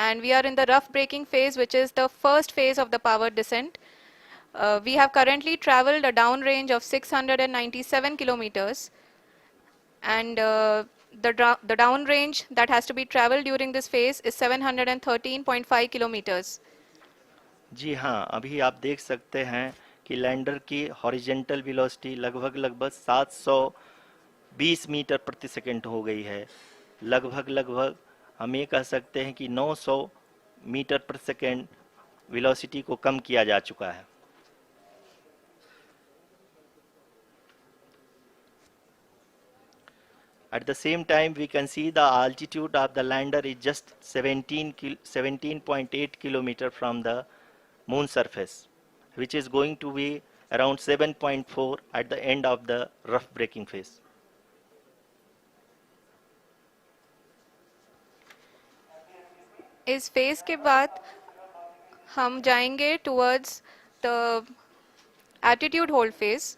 and we are in the rough braking phase, which is the first phase of the powered descent. We have currently traveled a downrange of 697 kilometers, and the downrange that has to be traveled during this phase is 713.5 kilometers. जी हाँ, अभी आप देख सकते हैं कि lander की horizontal velocity लगभग 720 metre प्रति सेकंड हो गई है। लगभग हम ये कह सकते हैं कि 900 मीटर प्रति सेकंड वेलोसिटी को कम किया जा चुका है। At the same time, we can see the altitude of the lander is just 17.8 kilometer from the moon surface, which is going to be around 7.4 at the end of the rough braking phase. इस phase के बाद हम जाएंगे towards the attitude hold phase,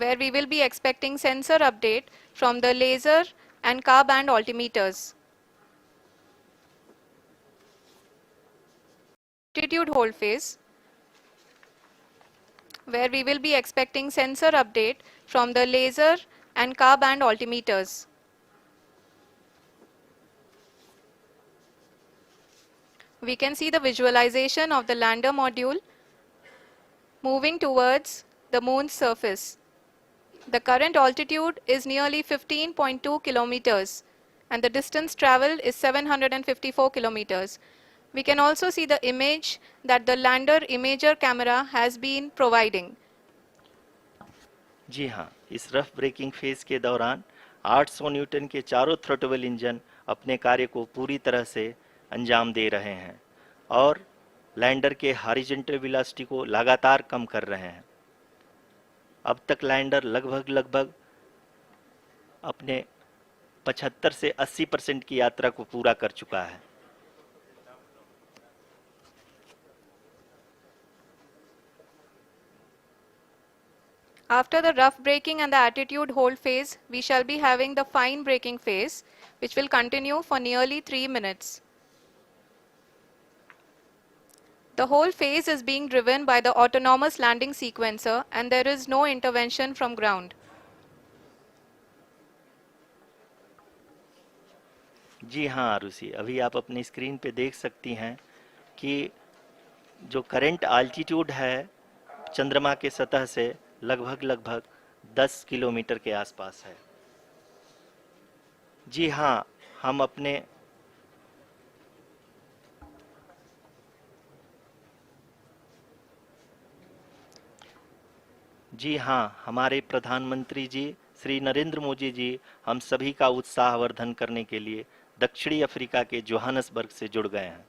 where we will be expecting sensor update from the laser and car band altimeters. Attitude hold phase, where we will be expecting sensor update from the laser and car band altimeters. We can see the visualization of the lander module moving towards the moon's surface. The current altitude is nearly 15.2 kilometers and the distance traveled is 754 kilometers. We can also see the image that the lander imager camera has been providing. जी हाँ, इस rough breaking phase के दौरान 800 Newton के चारों throttle engine अपने कार्य को पूरी तरह से अंजाम दे रहे हैं और लैंडर के हॉरिजॉन्टल वेलोसिटी को लगातार कम कर रहे हैं। अब तक लैंडर लगभग अपने 75 से 80% की यात्रा को पूरा कर चुका है। After the rough braking and the attitude hold phase, we shall be having the fine braking phase, which will continue for nearly 3 minutes. The whole phase is being driven by the autonomous landing sequencer and there is no intervention from ground. जी हाँ आरुषि, अभी आप अपनी screen पे देख सकती हैं कि जो करंट आल्टीट्यूड है चंद्रमा के सतह से लगभग 10 किलोमीटर के आसपास है। जी हाँ, हमारे प्रधानमंत्री जी श्री नरेंद्र मोदी जी हम सभी का उत्साहवर्धन करने के लिए दक्षिणी अफ्रीका के जोहानसबर्ग से जुड़ गए हैं।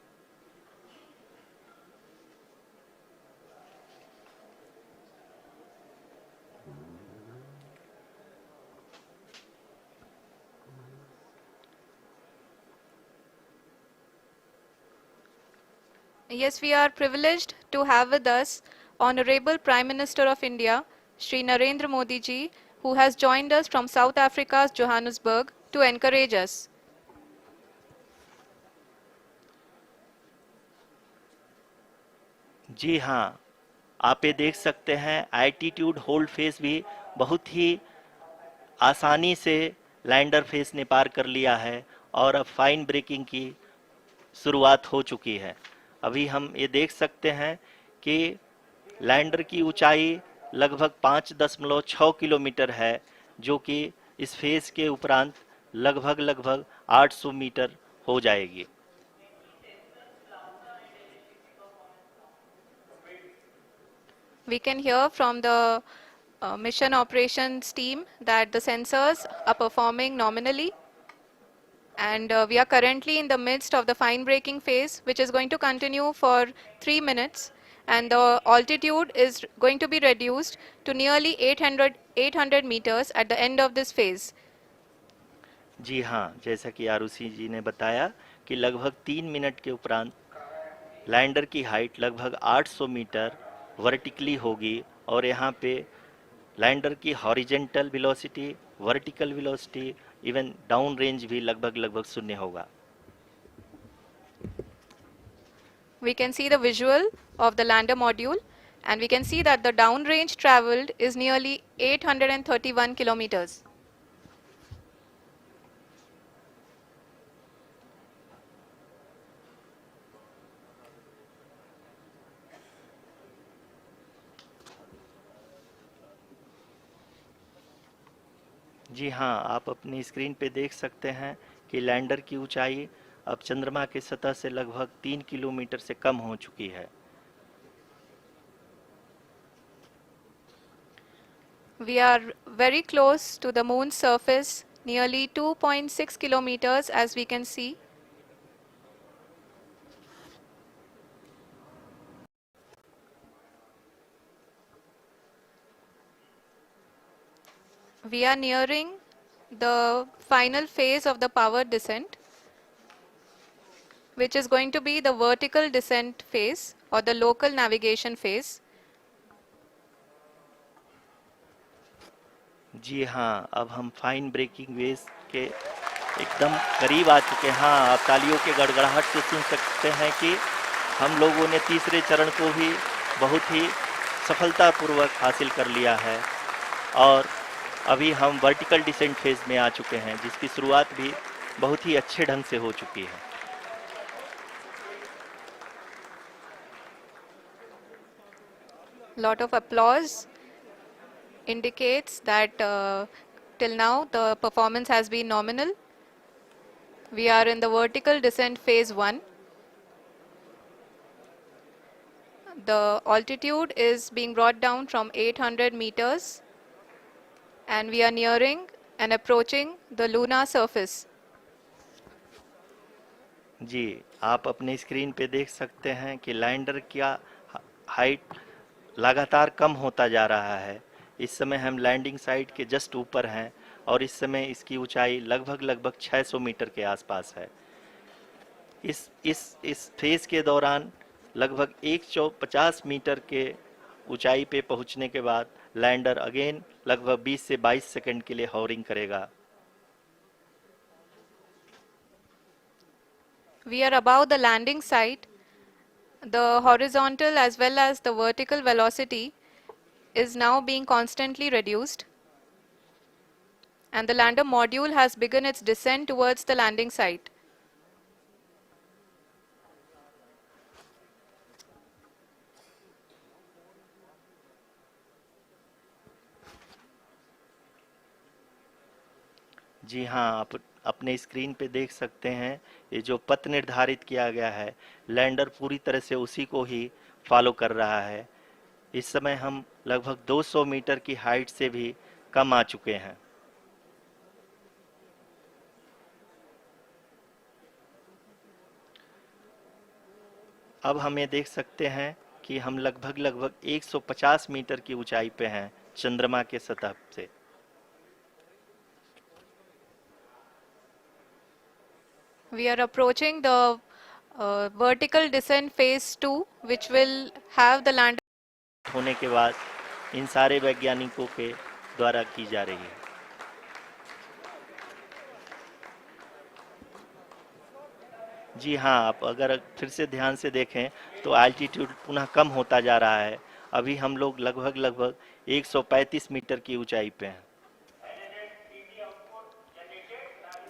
Yes, we are privileged to have with us Honorable Prime Minister of India, Shri Narendra Modi ji, who has joined us from South Africa's Johannesburg to encourage us. जी हाँ, आप ये देख सकते हैं एल्टीट्यूड होल्ड फेस भी बहुत ही आसानी से लैंडर फेस ने पार कर लिया है और अब फाइन ब्रेकिंग की शुरुआत हो चुकी है। अभी हम ये देख सकते हैं कि लैंडर की ऊंचाई लगभग 5.6 किलोमीटर है, जो कि इस फेज के उपरांत लगभग 800 मीटर हो जाएगी। We can hear from the mission operations team that the sensors are performing nominally, and we are currently in the midst of the fine braking phase, which is going to continue for 3 minutes, and the altitude is going to be reduced to nearly 800 meters at the end of this phase. जी हाँ, जैसा कि आरुषि जी ने बताया कि लगभग 3 minute के उपरांत lander की हाइट लगभग 800 मीटर वर्टिकली होगी और यहाँ पे लैंडर की horizontal velocity, vertical velocity, even down range भी लगभग 0 होगा। we can see the visual of the lander module, and we can see that the downrange traveled is nearly 831 kilometers. जी हाँ, आप अपनी स्क्रीन पे देख सकते हैं कि लैंडर की ऊंचाई अब चंद्रमा की सतह से लगभग 3 किलोमीटर से कम हो चुकी है। We are very close to the moon's surface, nearly 2.6 kilometers as we can see. We are nearing the final phase of the power descent, which is going to be the vertical descent phase or the local navigation phase. जी हाँ, अब हम fine breaking waves के एकदम करीब आ चुके हैं। हाँ, आप तालियों के गड़गड़ाहट से सुन सकते हैं कि हम लोगों ने तीसरे चरण को भी बहुत ही सफलतापूर्वक हासिल कर लिया है और अभी हम वर्टिकल डिसेंट फेज में आ चुके हैं, जिसकी शुरुआत भी बहुत ही अच्छे ढंग से हो चुकी है। Lot of applause indicates that till now the performance has been nominal. We are in the vertical descent phase 1. The altitude is being brought down from 800 meters, and we are nearing and approaching the lunar surface. जी, आप अपने screen पे देख सकते हैं कि lander का height लगातार कम होता जा रहा है। इस समय हम लैंडिंग साइट के जस्ट ऊपर हैं और इस समय इसकी ऊंचाई लगभग 600 मीटर के आसपास है। इस फेज के दौरान लगभग 150 मीटर के ऊंचाई पे पहुंचने के बाद लैंडर अगेन लगभग 20 से 22 सेकंड के लिए हॉवरिंग करेगा। We are above the landing site. The horizontal as well as the vertical velocity is now being constantly reduced, and the lander module has begun its descent towards the landing site. जी हाँ, आप अपने screen पे देख सकते हैं ये जो पथ निर्धारित किया गया है, लैंडर पूरी तरह से उसी को ही फॉलो कर रहा है। इस समय हम लगभग 200 मीटर की हाइट से भी कम आ चुके हैं। अब हम ये देख सकते हैं कि हम लगभग 150 मीटर की ऊंचाई पे हैं चंद्रमा के सतह से। We are approaching the vertical descent phase 2, which will have the lander होने के बाद इन सारे वैज्ञानिकों के द्वारा की जा रही है। जी हाँ, आप अगर फिर से ध्यान से देखें तो एल्टीट्यूड पुनः कम होता जा रहा है। अभी हम लोग लगभग 135 मीटर की ऊंचाई पे हैं।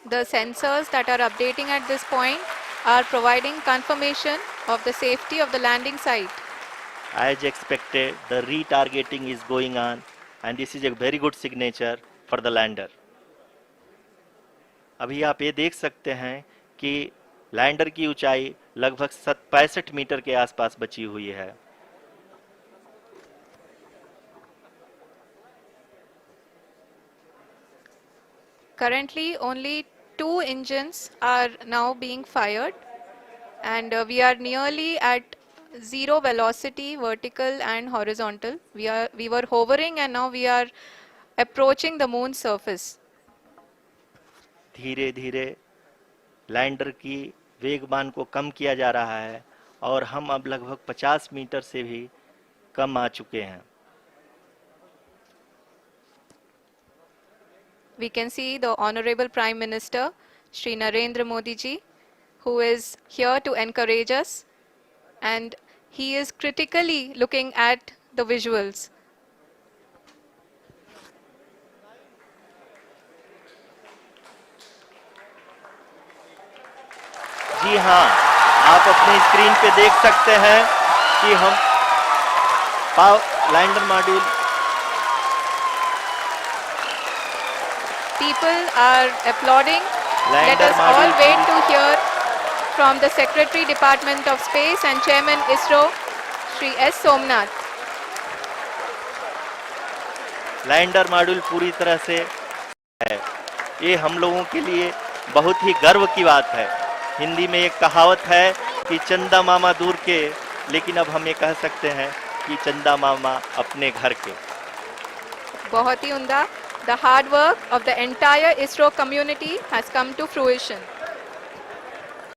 The sensors that are updating at this point are providing confirmation of the safety of the landing site. As expected, the retargeting is going on and this is a very good signature for the lander. अभी आप ये देख सकते हैं कि lander की ऊंचाई लगभग 65 मीटर के आसपास बची हुई है। Currently, only 2 engines are now being fired, and we are nearly at zero velocity, vertical and horizontal. We were hovering, and now we are approaching the moon's surface. धीरे धीरे लैंडर की वेगमान को कम किया जा रहा है और हम अब लगभग 50 मीटर से भी कम आ चुके हैं। We can see the Honorable Prime Minister, Shri Narendra Modi ji, who is here to encourage us and he is critically looking at the visuals. जी हाँ, आप अपनी स्क्रीन पे देख सकते हैं कि हम lander module People are applauding. Let lander us all module wait to hear from the Secretary Department of Space and Chairman ISRO, Shri S. Somnath. Lander module पूरी तरह से है। ये हम लोगों के लिए बहुत ही गर्व की बात है। हिंदी में एक कहावत है कि चंदा मामा दूर के, लेकिन अब हम ये कह सकते हैं कि चंदा मामा अपने घर के। बहुत ही उम्दा. The hard work of the entire ISRO community has come to fruition.